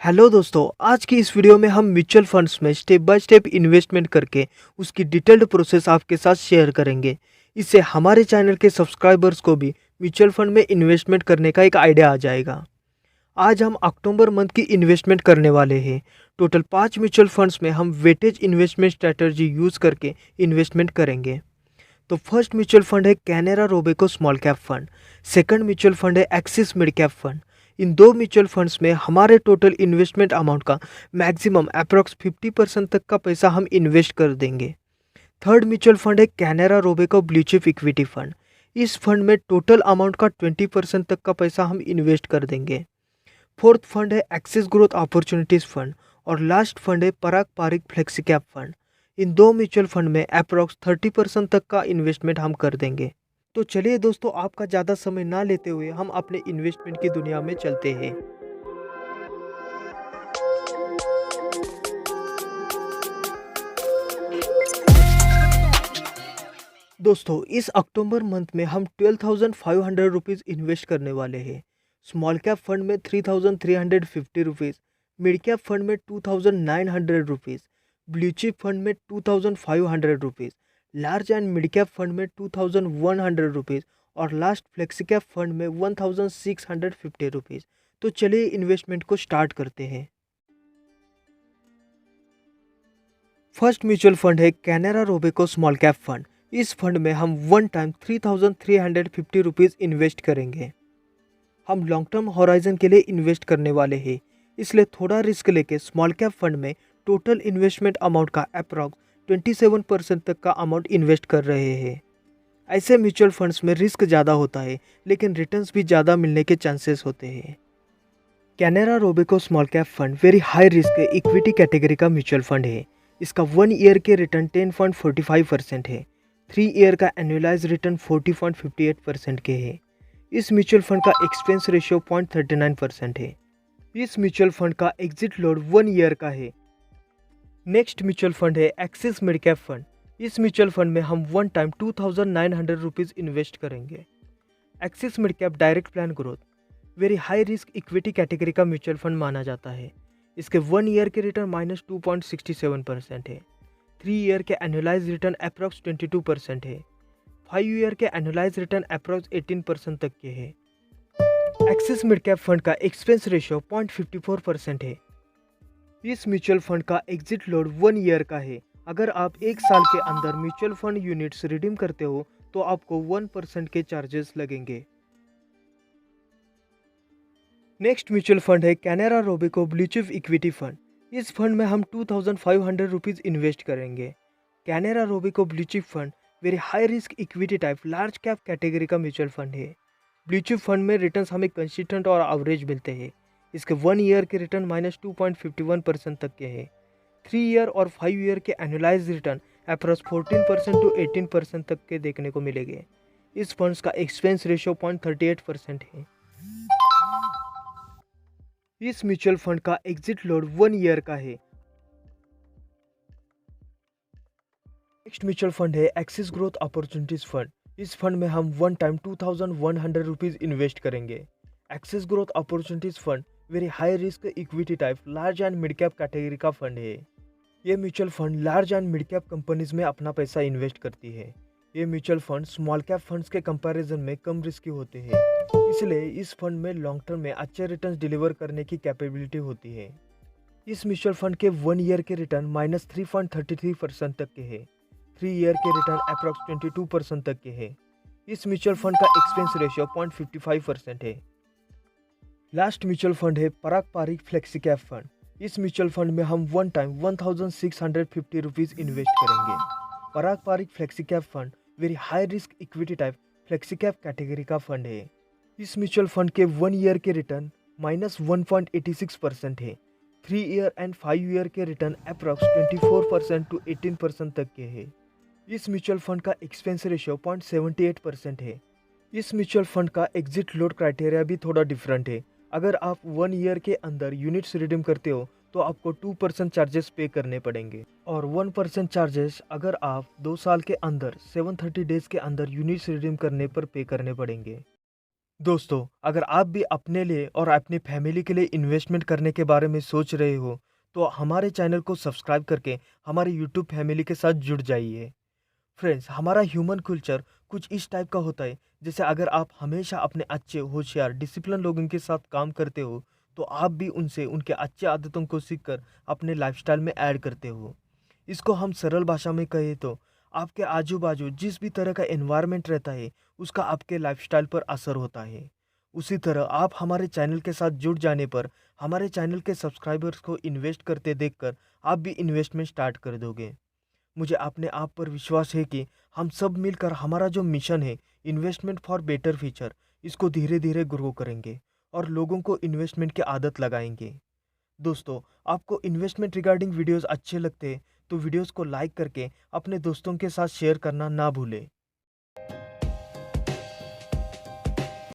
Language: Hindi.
हेलो दोस्तों, आज की इस वीडियो में हम म्यूचुअल फंड्स में स्टेप बाय स्टेप इन्वेस्टमेंट करके उसकी डिटेल्ड प्रोसेस आपके साथ शेयर करेंगे। इससे हमारे चैनल के सब्सक्राइबर्स को भी म्यूचुअल फंड में इन्वेस्टमेंट करने का एक आइडिया आ जाएगा। आज हम अक्टूबर मंथ की इन्वेस्टमेंट करने वाले हैं। टोटल 5 म्यूचुअल फंड्स में हम वेटेज इन्वेस्टमेंट स्ट्रैटेजी यूज़ करके इन्वेस्टमेंट करेंगे। तो फर्स्ट म्यूचुअल फंड है Canara Robeco small cap fund. Second mutual fund है एक्सिस मिड कैप फंड। इन दो म्यूचुअल फंड्स में हमारे टोटल इन्वेस्टमेंट अमाउंट का मैक्सिमम अप्रॉक्स 50% तक का पैसा हम इन्वेस्ट कर देंगे। थर्ड म्यूचुअल फंड है Canara Robeco blue chip equity fund. इस फंड में टोटल अमाउंट का 20% तक का पैसा हम इन्वेस्ट कर देंगे। फोर्थ फंड है एक्सिस ग्रोथ अपॉर्चुनिटीज़ फंड और लास्ट फंड है Parag Parikh flexi cap fund. इन दो म्यूचुअल फंड में अप्रॉक्स 30% तक का इन्वेस्टमेंट हम कर देंगे। तो चलिए दोस्तों, आपका ज़्यादा समय ना लेते हुए हम अपने इन्वेस्टमेंट की दुनिया में चलते हैं। दोस्तों, इस अक्टूबर मंथ में हम 12,500 रुपीज़ इन्वेस्ट करने वाले हैं। स्मॉल कैप फंड में 3,350 रुपीज़, मिड कैप फंड में 2,900 रुपीज़, ब्लू चिप फंड में 2,500 rupees, large and mid cap fund में 2,100 रुपीज़ और लास्ट फ्लेक्सी कैप फंड में 1,650 रुपीज़। तो चलिए इन्वेस्टमेंट को स्टार्ट करते हैं। फर्स्ट म्यूचुअल फंड है Canara Robeco small cap fund. इस फंड में हम वन टाइम 3,350 रुपीज़ इन्वेस्ट करेंगे। हम लॉन्ग टर्म हॉराइजन के लिए इन्वेस्ट करने वाले हैं, इसलिए थोड़ा रिस्क लेके स्मॉल कैप फंड में टोटल इन्वेस्टमेंट अमाउंट का अप्रॉक्स 27% तक का अमाउंट इन्वेस्ट कर रहे हैं। ऐसे म्यूचुअल फंड्स में रिस्क ज़्यादा होता है, लेकिन रिटर्न्स भी ज़्यादा मिलने के चांसेस होते हैं। Canara Robeco small cap fund very high risk equity category का म्यूचुअल फंड है। इसका 1 ईयर के रिटर्न 10.45% है। 3 ईयर का एनुअलाइज रिटर्न 40.58% के है। इस म्यूचुअल फंड का एक्सपेंस रेशियो 0.39% है। इस म्यूचुअल फंड का एग्जिट लोड 1 ईयर का है। नेक्स्ट म्यूचुअल फंड है एक्सिस मिड कैप फंड। इस म्यूचुअल फंड में हम वन टाइम 2,900 रुपीज़ इन्वेस्ट करेंगे। Axis mid cap direct plan growth very high risk equity category का म्यूचुअल फंड माना जाता है। इसके 1 ईयर के रिटर्न -2.67% है। 3 ईयर के एनुअलाइज रिटर्न अप्रॉक्स 22% है। 5 ईयर के एनुअलाइज रिटर्न अप्रॉक्स 18% तक के है। एक्सिस मिड कैप फंड का एक्सपेंस रेशियो 0.54% है। इस म्यूचुअल फंड का एग्जिट लोड 1 ईयर का है। अगर आप 1 साल के अंदर म्यूचुअल फंड यूनिट्स रिडीम करते हो तो आपको 1% के चार्जेस लगेंगे। नेक्स्ट म्यूचुअल फंड है Canara Robeco blue chip equity fund. इस फंड में हम 2,500 रुपीज़ इन्वेस्ट करेंगे। Canara Robeco blue chip fund very high risk equity type large cap category का म्यूचुअल फंड है। ब्लू चिप फंड में रिटर्न्स हमें कंसिस्टेंट और एवरेज मिलते हैं। इसके 1 ईयर के रिटर्न -2.51% तक के हैं। 3 ईयर और 5 ईयर के एनुअलाइज रिटर्न अप्रॉक्स 14% टू 18% तक के देखने को मिलेंगे। इस फंड्स का एक्सपेंस रेशियो 0.38% है। इस म्यूचुअल फंड का एग्जिट लोड 1 ईयर का है। नेक्स्ट म्यूचुअल फंड है एक्सिस ग्रोथ अपॉर्चुनिटीज फंड। इस फंड में हम वन टाइम 2,100 रुपीज़ इन्वेस्ट करेंगे। Axis growth opportunities fund very high risk equity type large and mid cap category का फंड है। ये mutual fund large and mid cap companies में अपना पैसा इन्वेस्ट करती है। ये mutual fund small cap funds के कंपैरिजन में कम रिस्की होते हैं, इसलिए इस फंड में लॉन्ग टर्म में अच्छे रिटर्न्स डिलीवर करने की कैपेबिलिटी होती है। इस म्यूचुअल फंड के 1 ईयर के रिटर्न -3.33% तक के है। 3 ईयर के रिटर्न अप्रॉक्स 22% तक के है। इस म्यूचुअल फंड का एक्सपेंस रेशियो 0.55% है। लास्ट म्यूचुअल फंड है Parag Parikh flexi cap fund. इस म्यूचुअल फंड में हम वन टाइम 1,650 रुपीज़ इन्वेस्ट करेंगे। Parag Parikh flexi cap fund very high risk equity type flexi cap category का फंड है। इस म्यूचुअल फंड के 1 ईयर के रिटर्न -1.86% है। 3 ईयर एंड 5 ईयर के रिटर्न अप्रॉक्स 24% टू 18% तक के है। इस म्यूचुअल फंड का एक्सपेंस रेशियो 0.78% है। इस म्यूचुअल फंड का एग्जिट लोड क्राइटेरिया भी थोड़ा डिफरेंट है। अगर आप 1 ईयर के अंदर यूनिट्स रिडीम करते हो तो आपको 2% चार्जेस पे करने पड़ेंगे और 1% चार्जेस अगर आप 2 साल के अंदर 730 डेज के अंदर यूनिट्स रिडीम करने पर पे करने पड़ेंगे। दोस्तों, अगर आप भी अपने लिए और अपनी फैमिली के लिए इन्वेस्टमेंट करने के बारे में सोच रहे हो, तो हमारे चैनल को सब्सक्राइब करके हमारी यूट्यूब फैमिली के साथ जुड़ जाइए। फ्रेंड्स, हमारा ह्यूमन कल्चर कुछ इस टाइप का होता है, जैसे अगर आप हमेशा अपने अच्छे, होशियार, डिसिप्लिन लोगों के साथ काम करते हो, तो आप भी उनसे उनके अच्छे आदतों को सीखकर अपने लाइफ़स्टाइल में ऐड करते हो। इसको हम सरल भाषा में कहें तो आपके आजू-बाजू जिस भी तरह का एनवायरनमेंट रहता है, उसका आपके लाइफ़स्टाइल पर असर होता है। उसी तरह आप हमारे चैनल के साथ जुड़ जाने पर हमारे चैनल के सब्सक्राइबर्स को इन्वेस्ट करते देखकर आप भी इन्वेस्टमेंट स्टार्ट कर दोगे। मुझे अपने आप पर विश्वास है कि हम सब मिलकर हमारा जो मिशन है, इन्वेस्टमेंट फॉर बेटर फ्यूचर, इसको धीरे-धीरे ग्रो करेंगे और लोगों को इन्वेस्टमेंट की आदत लगाएँगे। दोस्तों, आपको इन्वेस्टमेंट रिगार्डिंग वीडियोज़ अच्छे लगते हैं, तो वीडियोज़ को लाइक करके अपने दोस्तों के साथ शेयर करना ना भूलें।